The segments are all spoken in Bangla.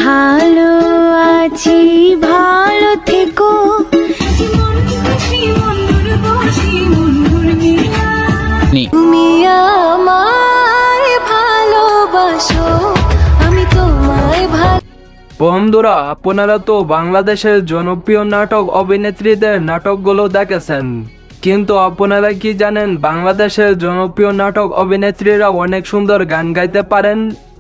ভালো আছি, ভালো থেকো। তুমি আমায় ভালোবাসো, আমি তোমায় ভালো। বন্ধুরা, আপনারা তো বাংলাদেশের জনপ্রিয় নাটক অভিনেত্রীদের নাটকগুলো দেখেছেন, কিন্তু আপনারা কি জানেন বাংলাদেশের জনপ্রিয় নাটক অভিনেত্রীরা অনেক সুন্দর গান গাইতে পারেন?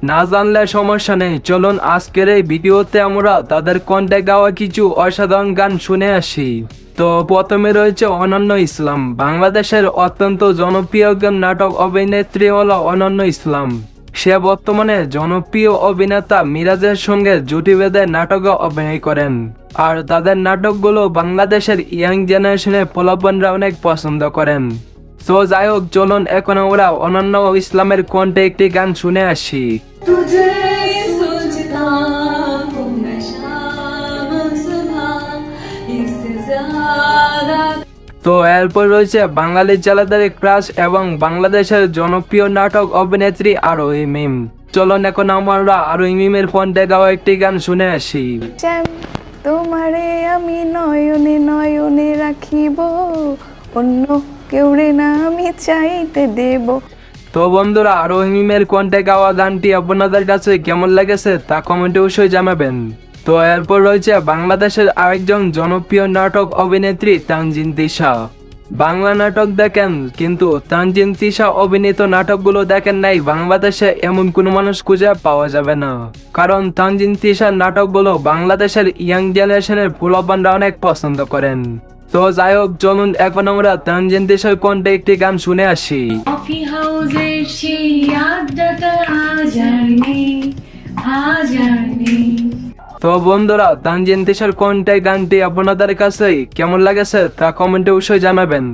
না জানলে সমস্যা নেই, চলুন আজকের এই ভিডিওতে আমরা তাদের কণ্ঠে গাওয়া কিছু অসাধারণ গান শুনে আসি। তো প্রথমে রয়েছে অনন্য ইসলাম। বাংলাদেশের অত্যন্ত জনপ্রিয় নাটক অভিনেত্রী হলো অনন্য ইসলাম। সে বর্তমানে জনপ্রিয় অভিনেতা মিরাজের সঙ্গে জুটি বেঁধে নাটকে অভিনয় করেন, আর তাদের নাটকগুলো বাংলাদেশের ইয়াং জেনারেশনের পোলাপানরা অনেক পছন্দ করেন। তো যাই হোক, চলুন এখন আমরা অনন্য ইসলামের কণ্ঠে একটি গান শুনে আসি। তো এরপর রয়েছে বাঙালি ছেলেদের ক্রাশ এবং বাংলাদেশের জনপ্রিয় নাটক অভিনেত্রী আরোহী মিম। চলুন এখন আমরা আরোহী মিমের কণ্ঠে গাওয়া একটি গান শুনে আসি। তোমারে আমি নয়নে নয়নে রাখিব, অন্য কেউরে না আমি চাইতে দেব। তো বন্ধুরা, আরোহী মিমের কণ্ঠে গাওয়া গানটি আপনাদের কাছে কেমন লেগেছে তা কমেন্টে অবশ্যই জানাবেন। তো এরপর রয়েছে বাংলাদেশের আরেকজন জনপ্রিয় নাটক অভিনেত্রী তানজিন তিশা। বাংলা নাটক দেখেন, কিন্তু তানজিন তিশা অভিনীত নাটকগুলো দেখেন নাই, বাংলাদেশে এমন কোনো মানুষ খুঁজে পাওয়া যাবে না। কারণ তানজিন তিশার নাটকগুলো বাংলাদেশের ইয়াং জেনারেশনের পোলাপানরা অনেক পছন্দ করেন। তো যাই হোক, চলুন এখন আমরা তানজিন তিশার কণ্ঠে একটি গান শুনে আসি। কফি হাউসের সেই আড্ডাটা আজ আর নেই, আজ আর নেই। তো বন্ধুরা, তানজিন তিশার কণ্ঠে গানটি আপনাদের কাছে কেমন লাগেছে তা কমেন্টে অবশ্যই জানাবেন।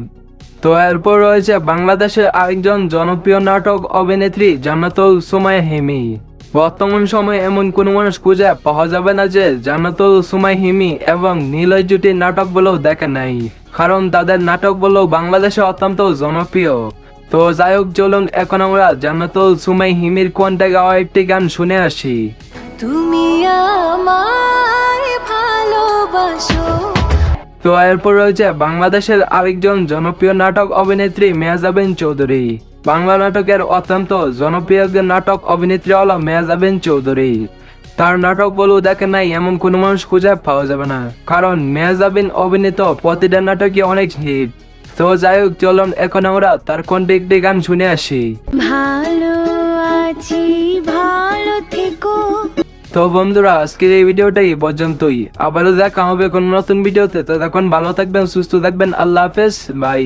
তো এরপর রয়েছে বাংলাদেশের আরেকজন জনপ্রিয় নাটক অভিনেত্রী জান্নাতুল সুমাইয়া হিমি। বর্তমান সময়ে এমন কোনো মানুষ খুঁজে পাওয়া যাবে না যে জান্নাতুল সুমাইয়া হিমি এবং নীলয় জুটির নাটকগুলো দেখে নাই, কারণ তাদের নাটকগুলো বাংলাদেশে অত্যন্ত জনপ্রিয়। তো যাই হোক, চলুন এখন আমরা জান্নাতুল সুমাইয়া হিমির কণ্ঠে গাওয়া একটি গান শুনে আসি। তুমি আমায় ভালোবাসো। তো এরপর রয়েছে বাংলাদেশের আরেকজন জনপ্রিয় নাটক অভিনেত্রী মেহজাবিন চৌধুরী। বাংলা নাটকের অত্যন্ত জনপ্রিয় নাটক অভিনেত্রী হলো মেহজাবিন চৌধুরী। তার নাটকগুলো দেখে নাই এমন কোনো মানুষ খুঁজে পাওয়া যাবে না, কারণ মেহজাবিন অভিনীত প্রতিটা নাটকই অনেক হিট। তো যাই হোক, চলুন এখন আমরা তার কণ্ঠে একটি গান শুনে আসি। ভালো আছি, ভালো থেকো। তো বন্ধুরা, আজকের এই ভিডিওটাই পর্যন্তই। আবারও দেখা হবে কোনো নতুন ভিডিওতে। তো তখন ভালো থাকবেন, সুস্থ থাকবেন। আল্লাহ হাফেজ, বাই।